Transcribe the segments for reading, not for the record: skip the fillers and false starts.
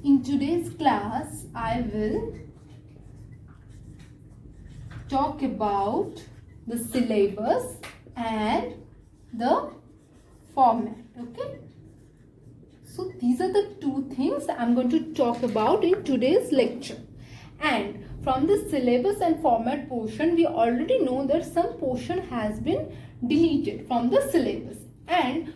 In today's class, I will talk about the syllabus and the format. Okay. So these are the two things I'm going to talk about in today's lecture. And from the syllabus and format portion, we already know that some portion has been deleted from the syllabus.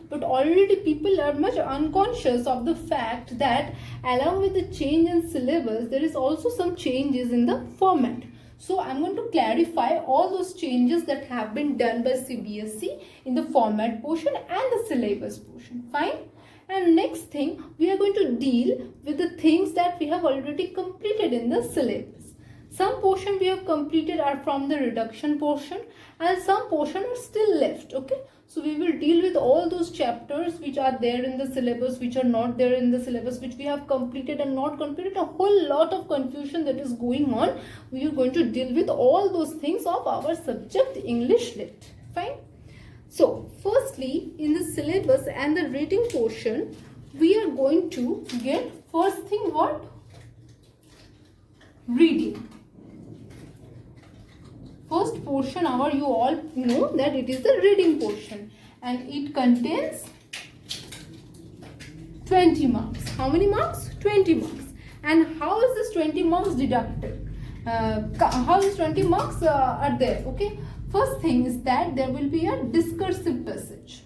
But already people are much unconscious of the fact that along with the change in syllabus, there is also some changes in the format. So I'm going to clarify all those changes that have been done by CBSE in the format portion and the syllabus portion. Fine. And next thing, we are going to deal with the things that we have already completed in the syllabus. Some portion we have completed are from the reduction portion and some portion are still left. Okay. So we will deal with all those chapters which are there in the syllabus, which are not there in the syllabus, which we have completed and not completed. A whole lot of confusion that is going on. We are going to deal with all those things of our subject English Lit. Fine. So firstly, in the syllabus and the reading portion, we are going to get first thing what? Reading. First portion you all know that it is the reading portion and it contains 20 marks. How many marks? 20 marks. And how is this 20 marks deducted? How is 20 marks are there? Okay. First thing is that there will be a discursive passage.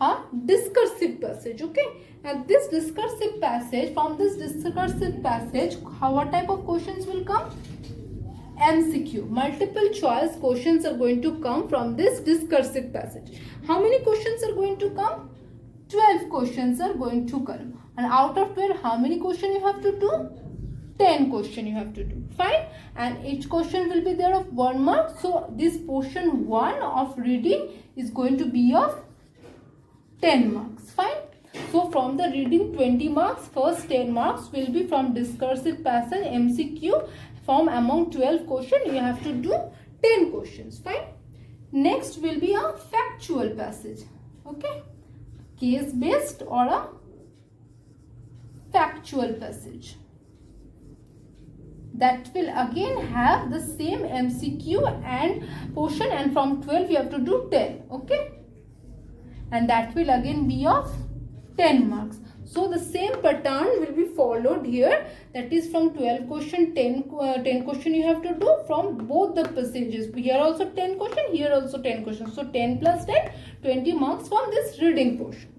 A discursive passage, okay? And this discursive passage, from this discursive passage, what type of questions will come? MCQ, multiple choice questions are going to come from this discursive passage. How many questions are going to come? 12 questions are going to come. And out of 12, how many questions you have to do? 10 questions you have to do. Fine. And each question will be there of 1 mark. So this portion 1 of reading is going to be of 10 marks. Fine. So from the reading 20 marks, first 10 marks will be from discursive passage MCQ. From among 12 questions, you have to do 10 questions. Fine. Next will be a factual passage. Okay. Case based or a factual passage. That will again have the same MCQ and portion, and from 12 you have to do 10. Okay. And that will again be of 10 marks. So the same pattern will be followed here. That is from 12 question, 10 question you have to do from both the passages. Here also 10 question, here also 10 questions. So 10 plus 10, 20 marks from this reading portion.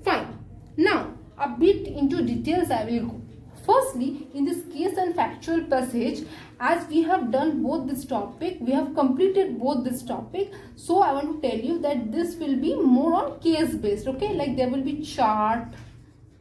Fine. Now a bit into details I will go. Firstly, in this case and factual passage, as we have done both this topic, we have completed both this topic. So I want to tell you that this will be more on case based. Okay, like there will be chart,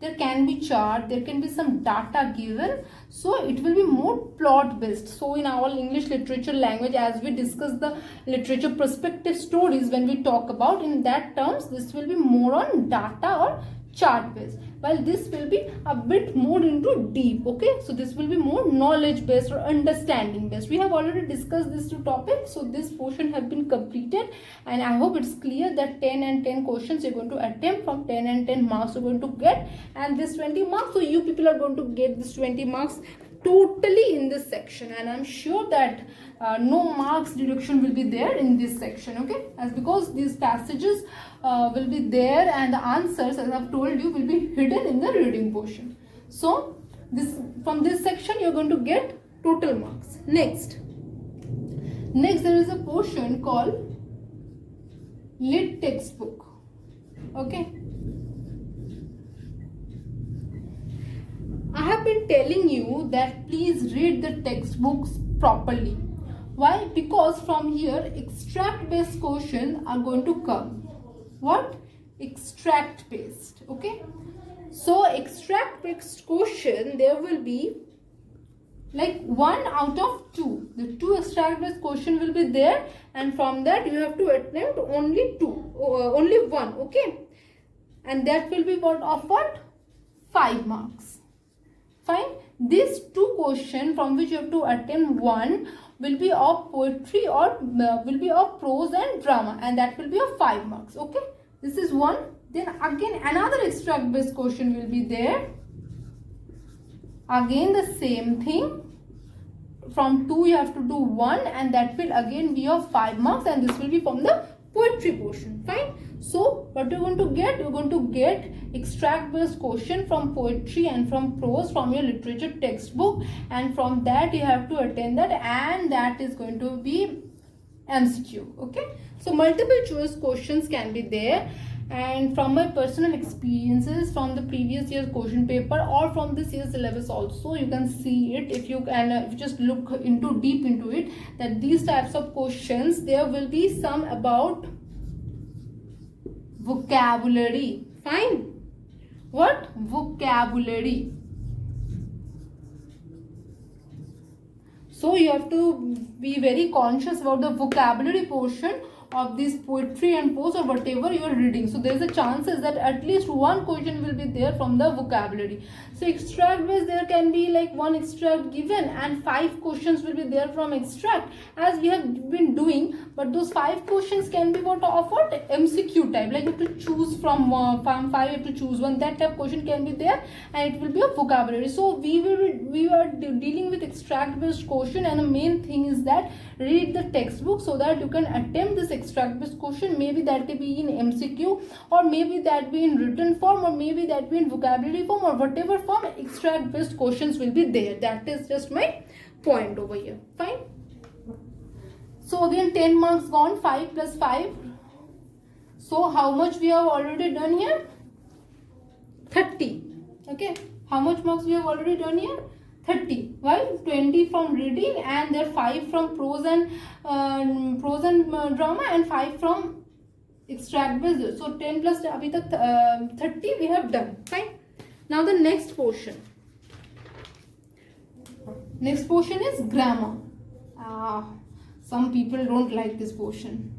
there can be chart, there can be some data given. So it will be more plot based. So in our English literature language, as we discuss the literature perspective stories, when we talk about in that terms, this will be more on data or chart based, while this will be a bit more into deep. Okay, so this will be more knowledge based or understanding based. We have already discussed these two topics, so this portion have been completed, and I hope it's clear that 10 and 10 questions you're going to attempt. From 10 and 10 marks you're going to get, and this 20 marks, so you people are going to get this 20 marks totally in this section, and I'm sure that no marks deduction will be there in this section. Okay, as because these passages will be there and the answers, as I've told you, will be hidden in the reading portion. So this, from this section you're going to get total marks. Next there is a portion called lit textbook. Okay, I have been telling you that please read the textbooks properly. Why? Because from here extract based questions are going to come. What? Extract based. Okay. So extract based question, there will be like 1 out of 2. The 2 extract based question will be there, and from that you have to attempt only 2, only 1. Okay. And that will be what of what? 5 marks. Fine. These 2 questions from which you have to attempt 1 will be of poetry or will be of prose and drama, and that will be of 5 marks. Okay, this is one. Then again another extract based question will be there. Again the same thing. From 2 you have to do 1, and that will again be of 5 marks, and this will be from the poetry portion. Fine. So what you're going to get? You're going to get extract based question from poetry and from prose from your literature textbook, and from that you have to attend that, and that is going to be MCQ. Okay, so multiple choice questions can be there, and from my personal experiences from the previous year's question paper or from this year's syllabus also, you can see it if you can if you just look into deep into it, that these types of questions, there will be some about vocabulary. Fine. What? Vocabulary. So you have to be very conscious about the vocabulary portion of this poetry and prose or whatever you are reading. So there is a chances that at least one question will be there from the vocabulary. So extract based, there can be like one extract given and 5 questions will be there from extract as we have been doing, but those 5 questions can be what MCQ type, like you have to choose from 5 you have to choose one, that type of question can be there, and it will be a vocabulary. So we are dealing with extract based question, and the main thing is that read the textbook so that you can attempt this extract based question. Maybe that may be in MCQ, or maybe that be in written form, or maybe that be in vocabulary form, or whatever form extract based questions will be there. That is just my point over here. Fine. So again 10 marks gone, 5 plus 5. So how much we have already done here? 30. Okay, how much marks we have already done here? 30. Why? 20 from reading, and there 5 from prose and drama, and 5 from extract based. So 10 plus abhi tak 30 we have done. Fine. Now the next portion. Next portion is grammar. Some people don't like this portion.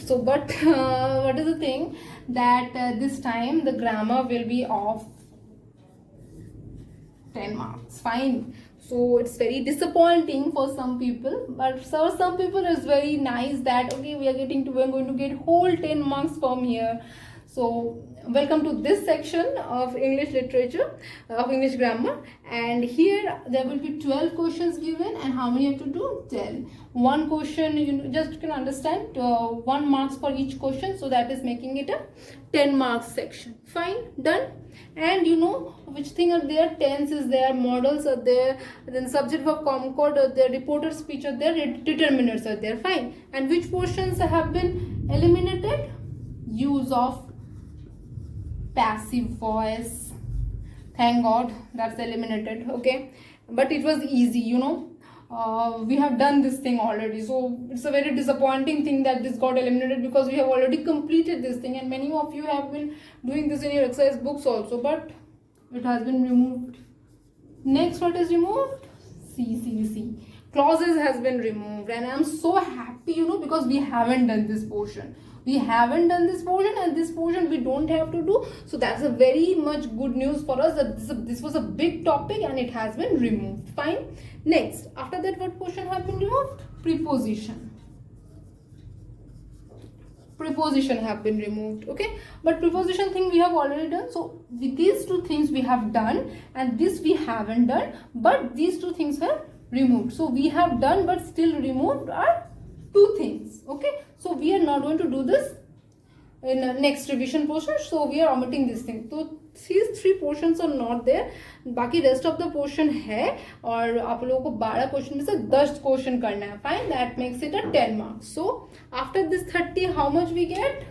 So but what is the thing that this time the grammar will be of 10 marks. Fine. So it's very disappointing for some people, but for some people it's very nice that okay, we're going to get whole 10 marks from here. So welcome to this section of English literature, of English grammar, and here there will be 12 questions given, and how many you have to do? 10. One question, you just can understand 1 marks for each question, so that is making it a 10 marks section. Fine, done. And you know which thing are there? Tense is there, modals are there, then subject verb concord are there, reporter speech are there, determinants are there. Fine. And which portions have been eliminated? Use of passive voice. Thank God that's eliminated. Okay, but it was easy, you know. We have done this thing already, so it's a very disappointing thing that this got eliminated, because we have already completed this thing, and many of you have been doing this in your exercise books also, but it has been removed. Next, what is removed? C. Clauses has been removed, and I'm so happy, you know, because we haven't done this portion. And this portion we don't have to do. So that's a very much good news for us, that this was a big topic and it has been removed. Fine. Next, after that, what portion have been removed? Preposition have been removed. Okay, but preposition thing we have already done. So with these 2 things we have done, and this we haven't done, but these 2 things are removed. So we have done but still removed are 2 things. Okay, so we are not going to do this in the next revision portion, so we are omitting this thing. So these 3 portions are not there, बाकी rest of the portion है, और आप लोगों को 12 question में से 10 question करना है. Fine, that makes it a 10 marks. So after this 30, how much we get?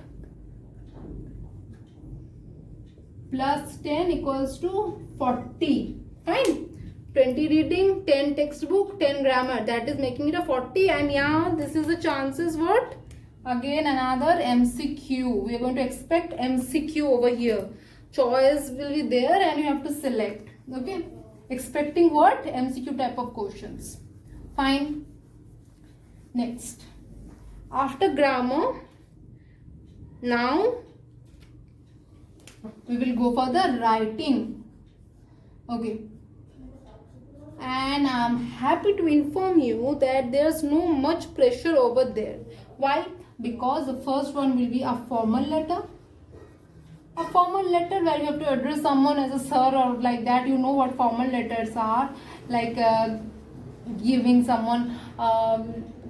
Plus 10 equals to 40. Fine. 20 reading, 10 textbook, 10 grammar. That is making it a 40. And yeah, this is the chances what? Again another MCQ. We are going to expect MCQ over here. Choice will be there and you have to select. Okay. Expecting what? MCQ type of questions. Fine. Next. After grammar, now we will go for the writing. Okay. and I'm happy to inform you that there's no much pressure over there. Why? Because the first one will be a formal letter. A formal letter where you have to address someone as a sir or like that. You know what formal letters are, like giving someone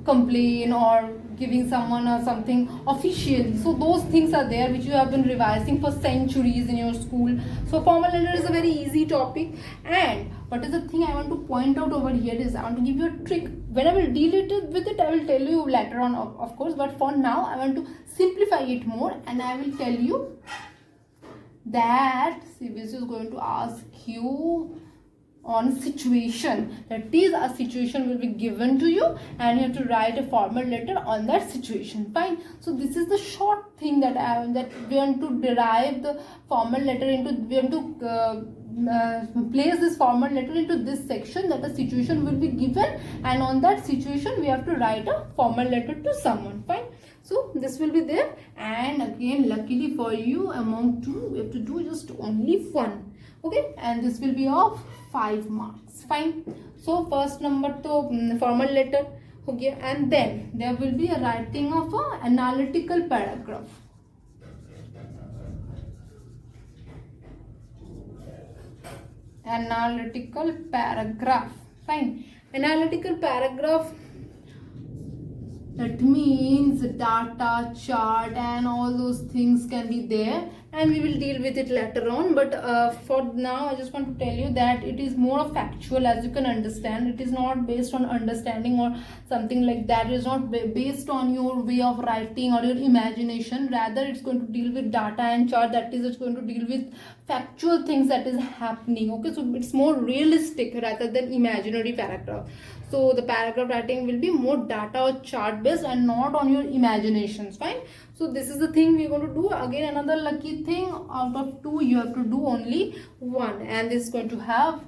complaint or giving someone something official. So those things are there which you have been revising for centuries in your school. So formal letter is a very easy topic. And what is the thing I want to point out over here is I want to give you a trick. When I will deal with it, I will tell you later on, of course, but for now I want to simplify it more, and I will tell you that CBSE is going to ask you on situation. That is, a situation will be given to you and you have to write a formal letter on that situation. Fine. So this is the short thing that we want to derive the formal letter into. We want to place this formal letter into this section, that a situation will be given, and on that situation we have to write a formal letter to someone. Fine. So this will be there, and again luckily for you, among two we have to do just only one. Okay, and this will be of 5 marks. Fine. So first number to formal letter ho gaya, and then there will be a writing of a analytical paragraph. Analytical paragraph. Fine. Analytical paragraph, that means data, chart and all those things can be there, and we will deal with it later on. But for now I just want to tell you that it is more factual, as you can understand. It is not based on understanding or something like that. It is not based on your way of writing or your imagination. Rather it's going to deal with data and chart. That is, it's going to deal with factual things that is happening. Okay, so it's more realistic rather than imaginary paragraph. So the paragraph writing will be more data or chart based and not on your imaginations. Fine. So this is the thing we are going to do. Again, another lucky thing, out of 2 you have to do only 1, and this is going to have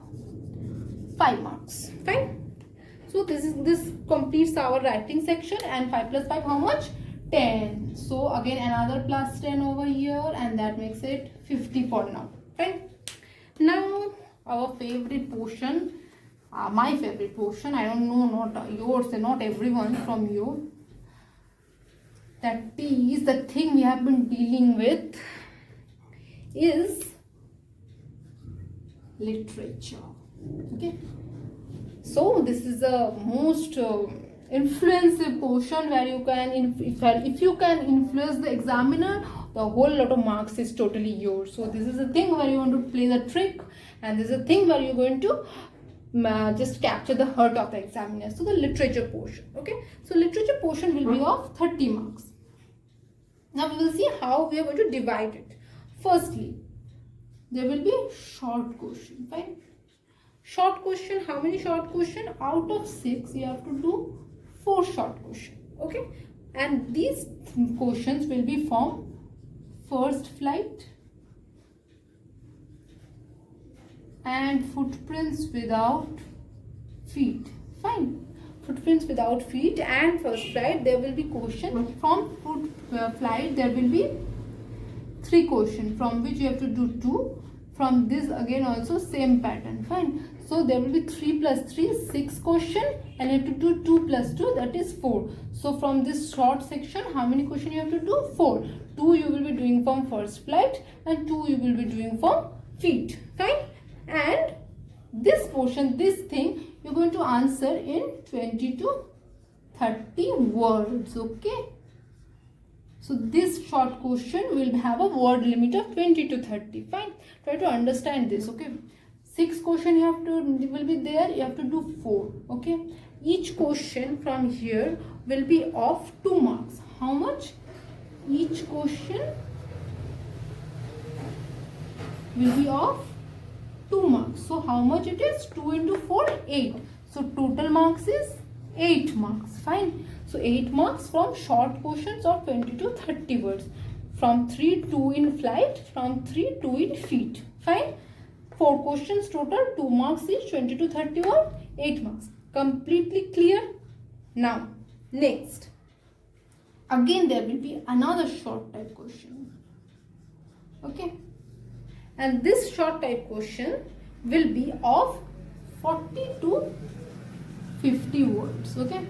5 marks. Fine. So this completes our writing section, and 5 plus 5 how much? 10. So again another plus 10 over here, and that makes it 50 for now. Fine. Now our favorite portion, my favorite portion, I don't know, not yours and not everyone from you, that is the thing we have been dealing with, is literature. Okay, so this is the most influensive portion where you can, if you can influence the examiner, the whole lot of marks is totally yours. So this is the thing where you want to play the trick, and this is the thing where you're going to just capture the heart of the examiner. So the literature portion. Okay, so literature portion will be of 30 marks. Now we will see how we are going to divide it. Firstly, there will be short question. Fine. Short question, how many short question? Out of 6 you have to do 4 short question. Okay, and these questions will be from first flight and footprints without feet. Fine. Footprints without feet and first flight. There will be question from flight. There will be 3 question, from which you have to do 2. From this again also same pattern. Fine. So there will be 3 plus 3 6 question, and you have to do 2 plus 2, that is 4. So from this short section, how many question you have to do? 4. 2 you will be doing from first flight, and 2 you will be doing from feet. Fine. And this portion, this thing, you're going to answer in 20 to 30 words. Okay, so this short question will have a word limit of 20 to 30. Fine. Try to understand this. Okay, 6 question you have to will be there. You have to do 4. Okay, each question from here will be of 2 marks. How much? Each question will be of 2 marks. So how much it is? 2 into 4, 8. So total marks is 8 marks. Fine. So 8 marks from short questions of 20 to 30 words. From 3, 2 in flight. From 3, 2 in feet. Fine. 4 questions total, 2 marks each, 20 to 30 words, 8 marks. Completely clear? Now, next. Again there will be another short type question. Okay. And this short type question will be of 40 to 50 words. Okay,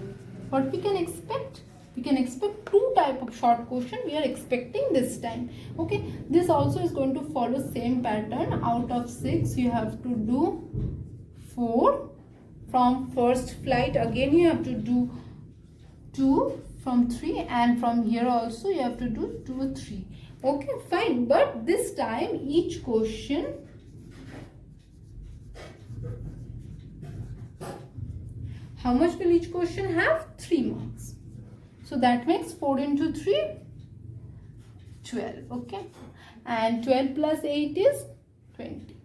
what we can expect? We can expect two type of short question we are expecting this time. Okay, this also is going to follow same pattern. Out of 6 you have to do 4. From first flight again you have to do 2 from 3, and from here also you have to do 2 or 3. Okay, fine. But this time each question, how much will each question have? 3 marks. So that makes 4 into 3, 12. Okay, and 12 plus 8 is 20.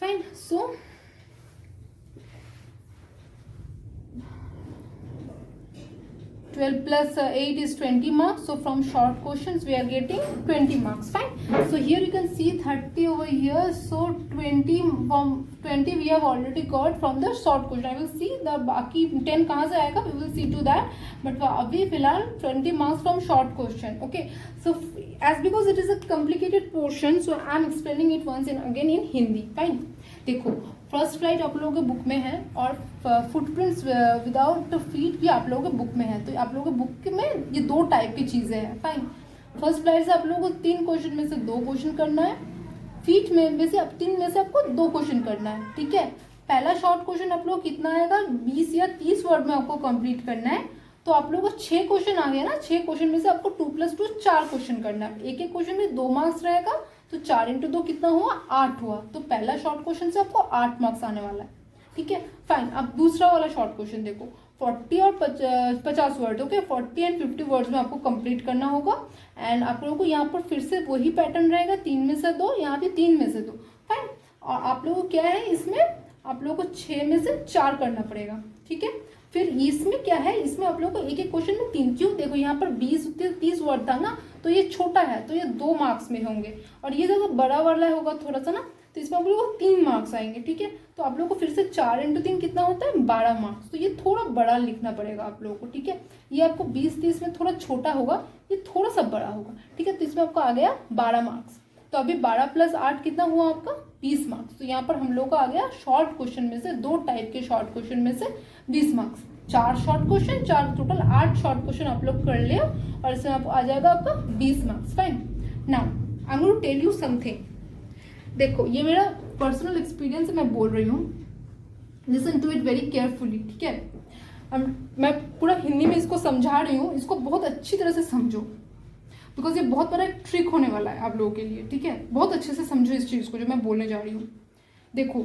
Fine. So 12 plus 8 is 20 marks. So from short questions we are getting 20 marks. Fine. So here you can see 30 over here. So 20 from 20 we have already got from the short question. I will see the बाकी 10 कहाँ से आएगा, we will see to that. But अभी फिलहाल 20 marks from short question. Okay. So as because it is a complicated portion, so I am explaining it once and again in Hindi. Fine. देखो first flight आप लोगों के book में है और footprints without feet भी आप लोगों के बुक में है. तो आप लोगों के बुक में ये 2 टाइप की चीज़ें हैं. फाइन. फर्स्ट फ्लाइट से आप लोगों को 3 क्वेश्चन में से 2 क्वेश्चन करना है. फीट में से 3 में से आपको 2 क्वेश्चन करना है. ठीक है. पहला शॉर्ट क्वेश्चन आप लोग कितना आएगा, 20 या 30 वर्ड में आपको कंप्लीट करना है. तो आप लोगों को 6 क्वेश्चन आ गया ना. 6 क्वेश्चन में से आपको 2 + 2 4 क्वेश्चन करना है. एक क्वेश्चन में 2 मार्क्स रहेगा. तो 4 × 2 कितना हुआ, 8 हुआ. तो पहला शॉर्ट क्वेश्चन से आपको 8 मार्क्स आने वाला है. ठीक है. फाइन. अब दूसरा वाला शॉर्ट क्वेश्चन देखो, 40 और 50 वर्ड. ओके, 40 एंड 50 वर्ड्स में आपको कंप्लीट करना होगा. एंड आप लोगों को यहाँ पर फिर से वही पैटर्न रहेगा, 3 में से 2, यहाँ पे 3 में से 2. फाइन. और आप लोगों को क्या है, इसमें आप लोगों को 6 में से 4 करना पड़ेगा. ठीक है. फिर इसमें क्या है, इसमें आप लोगों को एक क्वेश्चन में 3. क्यों? देखो यहाँ पर 20-30 वर्ड था ना, तो ये छोटा है तो ये 2 मार्क्स में होंगे. और ये जो बड़ा वाला होगा थोड़ा सा ना, तो इसमें आप लोगों को 3 मार्क्स आएंगे. ठीक है. तो आप लोगों को फिर से 4 × 3 कितना होता है, 12 मार्क्स. तो ये थोड़ा बड़ा लिखना पड़ेगा आप लोगों को. ठीक है. ये आपको 20-30 में थोड़ा छोटा होगा, ये थोड़ा सा बड़ा होगा. ठीक है. तो इसमें आपको आ गया 12 मार्क्स. तो अभी 12 + 8 कितना हुआ आपका, 20 मार्क्स. तो यहाँ पर हम लोग को आ गया शॉर्ट क्वेश्चन में से, 2 टाइप के शॉर्ट क्वेश्चन में से 20 marks. 4 short question, 4 total 8 short question आप लोग कर ले और इसमें आपको आ जाएगा आपका 20 marks. Fine. Now I am going to tell you something. देखो ये मेरा पर्सनल एक्सपीरियंस है, मैं बोल रही हूँ. Listen to it very carefully. ठीक है. मैं पूरा हिंदी में इसको समझा रही हूँ, इसको बहुत अच्छी तरह से समझो, बिकॉज ये बहुत बड़ा ट्रिक होने वाला है आप लोगों के लिए. ठीक है. बहुत अच्छे से समझो इस चीज़ को जो मैं बोलने जा रही हूँ. देखो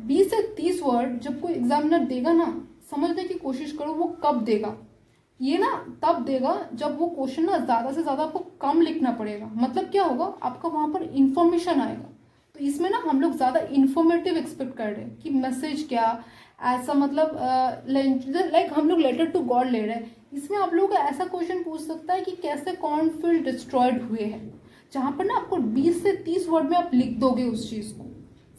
20 से 30 वर्ड जब कोई एग्जामिनर देगा ना, समझने की कोशिश करो वो कब देगा. ये ना तब देगा जब वो क्वेश्चन ना ज़्यादा से ज़्यादा आपको कम लिखना पड़ेगा. मतलब क्या होगा, आपका वहाँ पर इंफॉर्मेशन आएगा. तो इसमें ना हम लोग ज़्यादा इन्फॉर्मेटिव एक्सपेक्ट कर रहे हैं कि मैसेज क्या, ऐसा मतलब लाइक हम लोग लेटर टू गॉड ले रहे हैं. इसमें आप लोगों का ऐसा क्वेश्चन पूछ सकता है कि कैसे कॉर्नफील्ड डिस्ट्रॉयड हुए हैं, जहाँ पर ना आपको 20 से 30 वर्ड में आप लिख दोगे उस चीज़ को.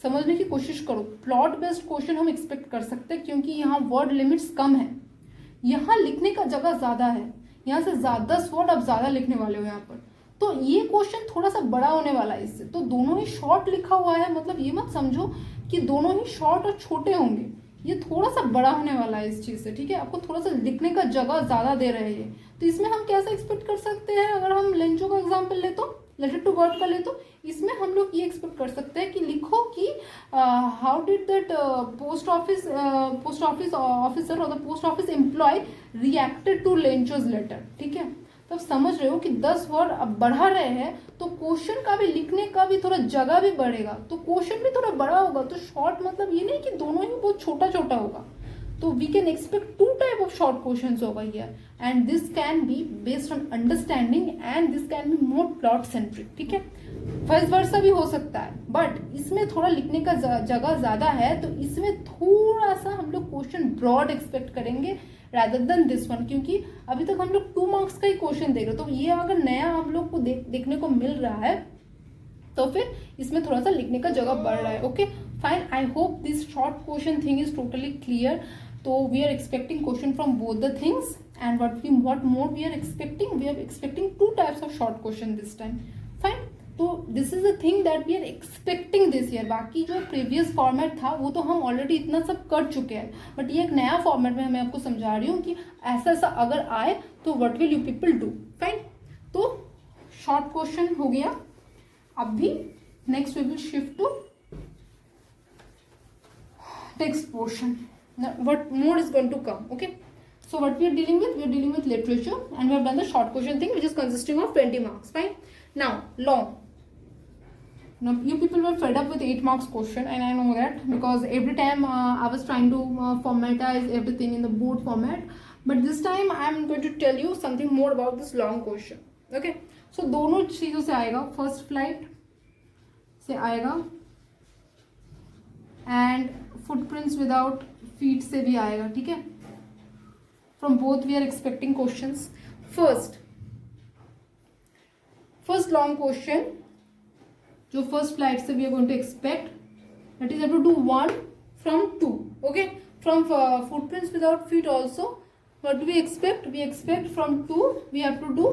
समझने की कोशिश करो. प्लॉट बेस्ड क्वेश्चन हम एक्सपेक्ट कर सकते हैं क्योंकि यहाँ वर्ड लिमिट्स कम है, यहाँ लिखने का जगह ज़्यादा है. यहाँ से 10 वर्ड आप ज़्यादा लिखने वाले हो यहाँ पर. तो ये क्वेश्चन थोड़ा सा बड़ा होने वाला है इससे. तो दोनों ही शॉर्ट लिखा हुआ है, मतलब ये मत समझो कि दोनों ही शॉर्ट और छोटे होंगे. ये थोड़ा सा बड़ा होने वाला है इस चीज़ से. ठीक है. आपको थोड़ा सा लिखने का जगह ज़्यादा दे रहे हैं. तो इसमें हम कैसे एक्सपेक्ट कर सकते हैं, अगर हम लेंचो का एग्जाम्पल ले तो, लेटर टू गॉड का ले तो, इसमें हम लोग ये एक्सपेक्ट कर सकते हैं कि लिखो कि how did that post office officer और the post office employee reacted to Lencho's letter. ठीक है. तब समझ रहे हो कि 10 वर्ड अब बढ़ा रहे हैं तो क्वेश्चन का भी लिखने का भी थोड़ा जगह भी बढ़ेगा, तो क्वेश्चन भी थोड़ा बड़ा होगा. तो शॉर्ट मतलब ये नहीं कि दोनों ही बहुत छोटा छोटा होगा. तो we can expect 2 type of short questions होगा here, and this can be based on understanding and this can be more plot centric. ठीक है. वाइस वर्सा भी हो सकता है, बट इसमें थोड़ा लिखने का जगह ज़्यादा है, तो इसमें थोड़ा सा हम लोग क्वेश्चन ब्रॉड एक्सपेक्ट करेंगे rather than दिस वन, क्योंकि अभी तक हम लोग 2 मार्क्स का ही क्वेश्चन देख रहे. तो ये अगर नया हम लोग को देखने को मिल रहा है तो फिर इसमें थोड़ा सा लिखने का जगह बढ़ रहा है. Okay fine. I hope this short question thing is totally clear. तो we are expecting question from both the things, and what more we are expecting, we are expecting 2 types of short question this time. Fine. तो this is a thing that we are expecting this year. बाकी जो previous format था वो तो हम already इतना सब कर चुके हैं, बट ये एक नया फॉर्मेट में मैं आपको समझा रही हूँ कि ऐसा ऐसा अगर आए तो what will you people do. Fine, तो शॉर्ट क्वेश्चन हो गया। अब भी next we will shift to text portion. What more is going to come? Okay, so what we are dealing with? We are dealing with literature, and we have done the short question thing, which is consisting of 20 marks. Fine. Now long. Now you people were fed up with 8 marks question, and I know that because every time I was trying to formatize everything in the board format, but this time I am going to tell you something more about this long question. Okay, so दोनों चीजों से आएगा, first flight से आएगा and footprints without feet से भी आएगा, ठीक है। From both we are expecting questions. First long question जो फर्स्ट फ्लाइट से we are going to expect, that is have to do 1 from 2. Okay, from footprints without feet also what do we expect? We expect from 2 we have to do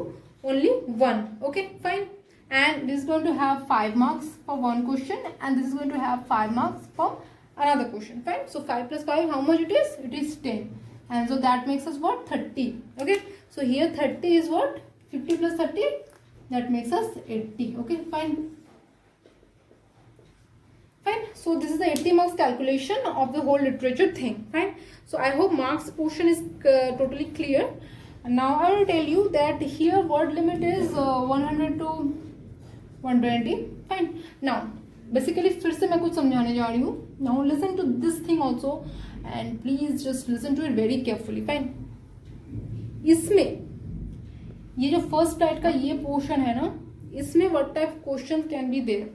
only 1. Okay, fine. And this is going to have 5 marks for one question, and this is going to have 5 marks for another question. Fine. So 5 plus 5, how much it is? It is 10. And so that makes us what? 30. Okay. So here 30 is what? 50 plus 30, that makes us 80. Okay, fine. Fine. So this is the 80 marks calculation of the whole literature thing. Fine. So I hope marks portion is totally clear. And now I will tell you that here word limit is 100 to 120. Fine. Now basically फिर से मैं कुछ समझाने जा रही हूँ. Now listen to this thing also and please just listen to it very carefully. Fine. इसमें ये जो फर्स्ट फ्लाइट का ये पोर्शन है ना, इसमें what type questions can be there?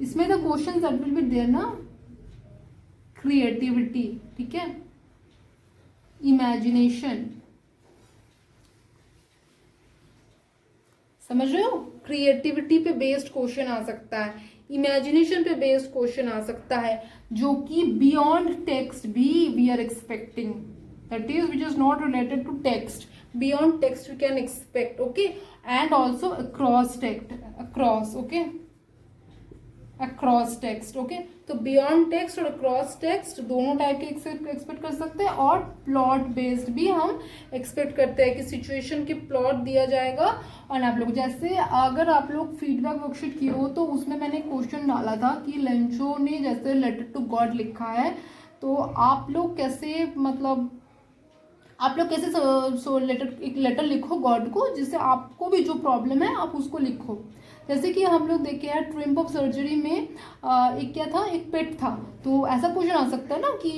इसमें the questions that will be there ना, creativity, ठीक है, imagination, समझ रहे हो? क्रिएटिविटी पे बेस्ड क्वेश्चन आ सकता है, इमेजिनेशन पे बेस्ड क्वेश्चन आ सकता है, जो कि बियॉन्ड टेक्स्ट भी we are expecting, that is which is not related to text. Beyond text we can expect. Okay, and also across text, across, okay, across text. Okay, तो beyond text और across text दोनों type के expect कर सकते हैं. और plot based भी हम एक्सपेक्ट करते हैं कि सिचुएशन के प्लॉट दिया जाएगा. और आप लोग जैसे अगर आप लोग फीडबैक वर्कशीट किए हो तो उसमें मैंने क्वेश्चन डाला था कि लेंचो ने जैसे लेटर टू गॉड लिखा है, तो आप लोग कैसे, मतलब आप लोग कैसे एक लेटर लिखो गॉड को, जिससे आपको भी जो प्रॉब्लम है आप उसको लिखो. जैसे कि हम लोग देखे हैं ट्रिम्प ऑफ सर्जरी में एक क्या था, एक पेट था. तो ऐसा क्वेश्चन आ सकता है ना कि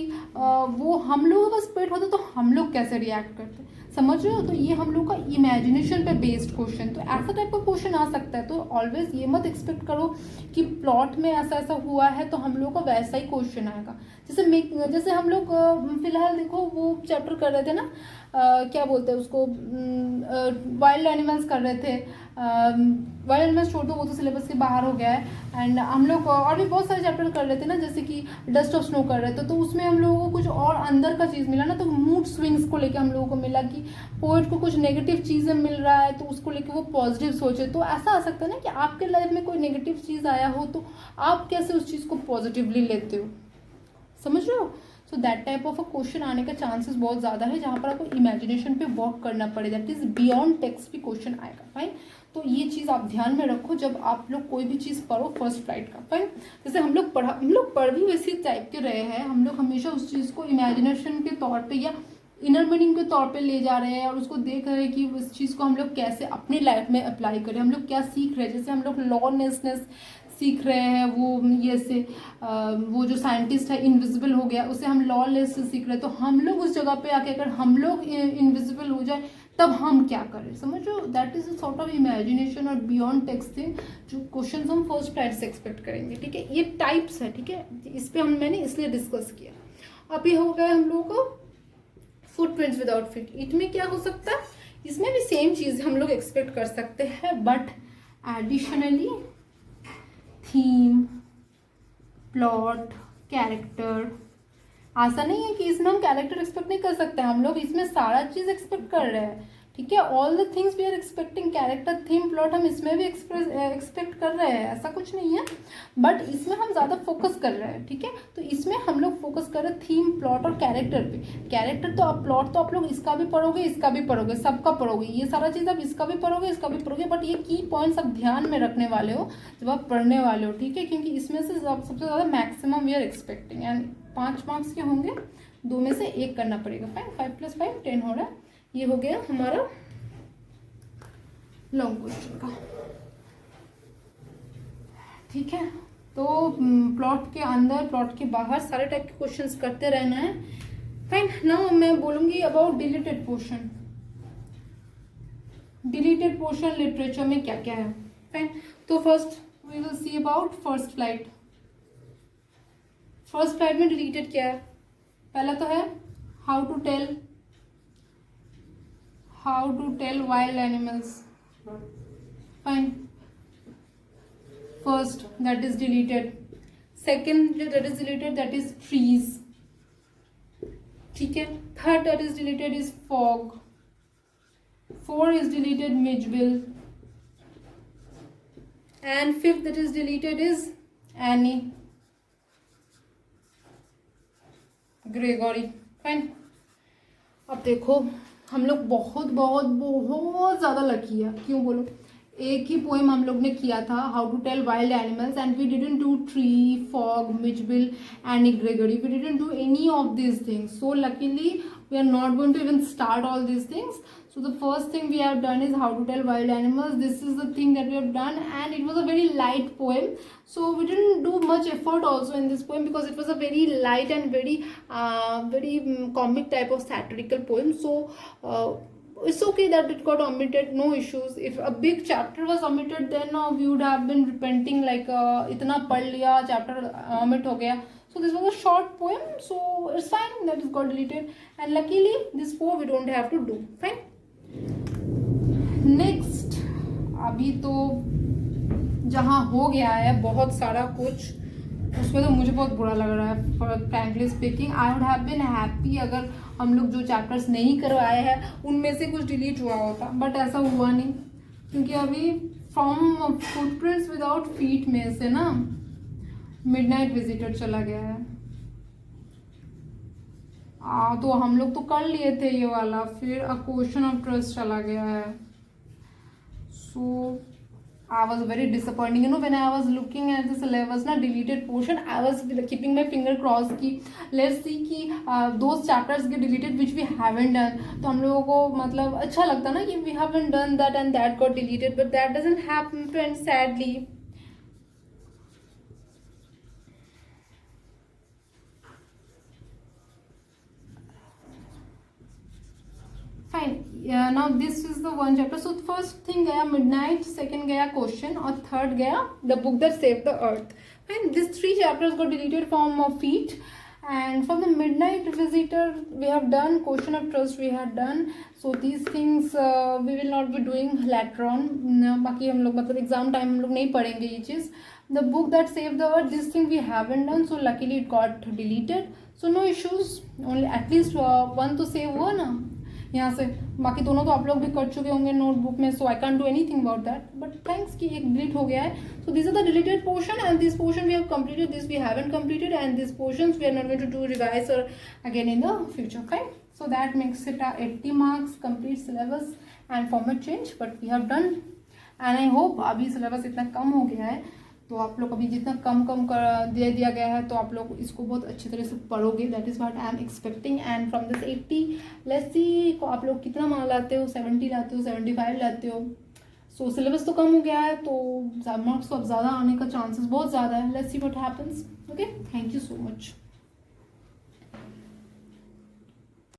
वो हम लोगों का पास पेट होता तो हम लोग कैसे रिएक्ट करते, समझ रहे हो? तो ये हम लोग का इमेजिनेशन पे बेस्ड क्वेश्चन, तो ऐसा टाइप का क्वेश्चन आ सकता है. तो ऑलवेज ये मत एक्सपेक्ट करो कि प्लॉट में ऐसा ऐसा हुआ है तो हम लोग का वैसा ही क्वेश्चन आएगा. जैसे हम लोग फिलहाल देखो वो चैप्टर कर रहे थे ना, क्या बोलते हैं उसको, वाइल्ड एनिमल्स कर रहे थे. वाइल्ड एनिमल्स छोड़ दो, वो तो सिलेबस के बाहर हो गया है. एंड हम लोग और भी बहुत सारे चैप्टर कर रहे थे ना, जैसे कि डस्ट ऑफ स्नो कर रहे थे. तो उसमें हम लोगों को कुछ और अंदर का चीज़ मिला ना, तो मूड स्विंग्स को लेकर हम लोगों को मिला कि पोएट को कुछ नेगेटिव चीज़ें मिल रहा है तो उसको लेकर वो पॉजिटिव सोचे. तो ऐसा आ सकता है ना कि आपके लाइफ में कोई नेगेटिव चीज़ आया हो तो आप कैसे उस चीज़ को पॉजिटिवली लेते हो, समझ रहे हो? So that type of a question आने का चांसेस बहुत ज़्यादा है, जहाँ पर आपको इमेजिनेशन पे वर्क करना पड़े. दैट इज बियॉन्ड टेक्स्ट भी क्वेश्चन आएगा. फाइन. तो ये चीज़ आप ध्यान में रखो जब आप लोग कोई भी चीज़ पढ़ो फर्स्ट फ्लाइट का. फाइन. जैसे हम लोग पढ़ भी वैसी टाइप के रहे हैं, हम लोग हमेशा उस चीज़ को इमेजिनेशन के तौर पर या इनर मीनिंग के तौर पे ले जा रहे हैं और उसको देख रहे हैं कि उस चीज़ को हम लोग कैसे अपनी लाइफ में अप्लाई करें, हम लोग क्या सीख रहे हैं. जैसे हम लोग लॉनेसनेस सीख रहे हैं, वो ये से वो जो साइंटिस्ट है इनविजिबल हो गया, उसे हम लॉलेस से सीख रहे हैं. तो हम लोग उस जगह पे आके अगर हम लोग इनविजिबल हो जाए तब हम क्या करें, समझो? That is a sort of imagination और बियॉन्ड टेक्स्ट थिंग जो क्वेश्चन हम फर्स्ट फ्लाइट से एक्सपेक्ट करेंगे. ठीक है, ये टाइप्स है. ठीक है, इस पर मैंने इसलिए डिस्कस किया. अभी हो गया हम लोग को फुटप्रिंट्स विदाउट फीट. इसमें क्या हो सकता है, इसमें भी सेम चीज़ हम लोग एक्सपेक्ट कर सकते हैं, but additionally theme, plot, character. ऐसा नहीं है कि इसमें हम कैरेक्टर एक्सपेक्ट नहीं कर सकते, हम लोग इसमें सारा चीज़ एक्सपेक्ट कर रहे हैं. ठीक है। All the things we are expecting, character, theme, plot हम इसमें भी एक्सपेक्ट कर रहे हैं, ऐसा कुछ नहीं है, बट इसमें हम ज़्यादा फोकस कर रहे हैं, ठीक है। तो इसमें हम लोग फोकस कर रहे हैं थीम, प्लॉट और कैरेक्टर पे। कैरेक्टर तो आप, प्लॉट तो आप लोग इसका भी पढ़ोगे, इसका भी पढ़ोगे, सबका पढ़ोगे, ये सारा चीज़ आप इसका भी पढ़ोगे, इसका भी पढ़ोगे, बट ये की पॉइंट्स आप ध्यान में रखने वाले हो जब आप पढ़ने वाले हो, ठीक है। क्योंकि इसमें से सबसे ज़्यादा maximum we are expecting, and 5 marks के होंगे, 2 में से 1 करना पड़ेगा। फाइन, 5 + 5 10 हो रहा है। ये हो गया हमारा लॉन्ग क्वेश्चन का, ठीक है। तो प्लॉट के अंदर, प्लॉट के बाहर सारे टाइप के क्वेश्चंस करते रहना है। फाइन, नाउ मैं बोलूंगी about deleted portion. Deleted portion literature में क्या क्या है। फाइन, तो first we will see about first flight. First flight में डिलीटेड क्या है? पहला तो है how to tell wild animals. Fine, first that is deleted, second that is deleted, that is trees, ठीक है। third that is deleted is fog, 4 is deleted Midgeville, and 5th that is deleted is Annie Gregory। Fine, अब देखो हम लोग बहुत बहुत बहुत ज़्यादा लकी है, क्यों बोलो? एक ही पोएम हम लोग ने किया था, how to tell wild animals, and we didn't do tree, fog, Mijbil, Anne Gregory, we didn't do any of this things. So luckily we are not going to even start all this things. So the first thing we have done is how to tell wild animals. This is the thing that we have done, and it was a very light poem, so we didn't do much effort also in this poem because it was a very light and very comic type of satirical poem. So it's okay that it got omitted, no issues. If a big chapter was omitted, then we would have been repenting like itna pad liya, chapter omit ho gaya. So this was a short poem, so it's fine that it got deleted, and luckily this 4 we don't have to do. Fine. Next, अभी तो जहाँ हो गया है बहुत सारा कुछ, उसमें तो मुझे बहुत बुरा लग रहा है। For frankly speaking, I would have been happy अगर हम लोग जो चैप्टर्स नहीं करवाए हैं उनमें से कुछ डिलीट हुआ होता, बट ऐसा हुआ नहीं, क्योंकि अभी फ्रॉम फुटप्रिंट्स विदाउट फीट में से ना मिडनाइट विजिटर चला गया है। तो हम लोग तो कर लिए थे ये वाला, फिर अ क्वेश्चन ऑफ ट्रस्ट चला गया है। So I was very disappointing, you know, when I was looking at the syllabus ना, deleted portion, I was keeping my finger cross की लेट्स सी कि those chapters get deleted which we haven't done. तो हम लोगों को मतलब अच्छा लगता ना कि we haven't done that and that got deleted, but that doesn't happen friends, sadly. Fine. Yeah, now this is the one chapter. So first thing gaya midnight, second gaya question, और third gaya the book that saved the earth. Fine. These 3 chapters got deleted from feet, and from the midnight visitor we have done, question of trust we had done. So these things we will not be doing later on. बाकी हम लोग मतलब exam time हम लोग नहीं पढ़ेंगे ये चीज़. The book that saved the earth, this thing we haven't done, so luckily it got deleted. So no issues. Only at least one तो save हुआ ना यहाँ से, बाकी दोनों तो आप लोग भी कर चुके होंगे नोटबुक में, so I can do anything about that, but thanks कि एक डिलीट हो गया है. So this is the deleted portion, and this portion we have completed, this we haven't completed, and this portions we are not going to do revise और again in the future. Fine, so that makes it 80 marks complete syllabus and format change, but we have done. And I hope अभी syllabus इतना कम हो गया है तो आप लोग अभी जितना कम कर दे दिया गया है तो आप लोग इसको बहुत अच्छी तरह से पढ़ोगे. That is what I am expecting. And from this 80 let's see को आप लोग कितना मार्क्स लाते हो, 70 लाते हो, 75 लाते हो. सो सिलेबस तो कम हो गया है तो मार्क्स तो अब ज़्यादा आने का चांसेस बहुत ज़्यादा है. Let's see what happens. Okay, thank you so much.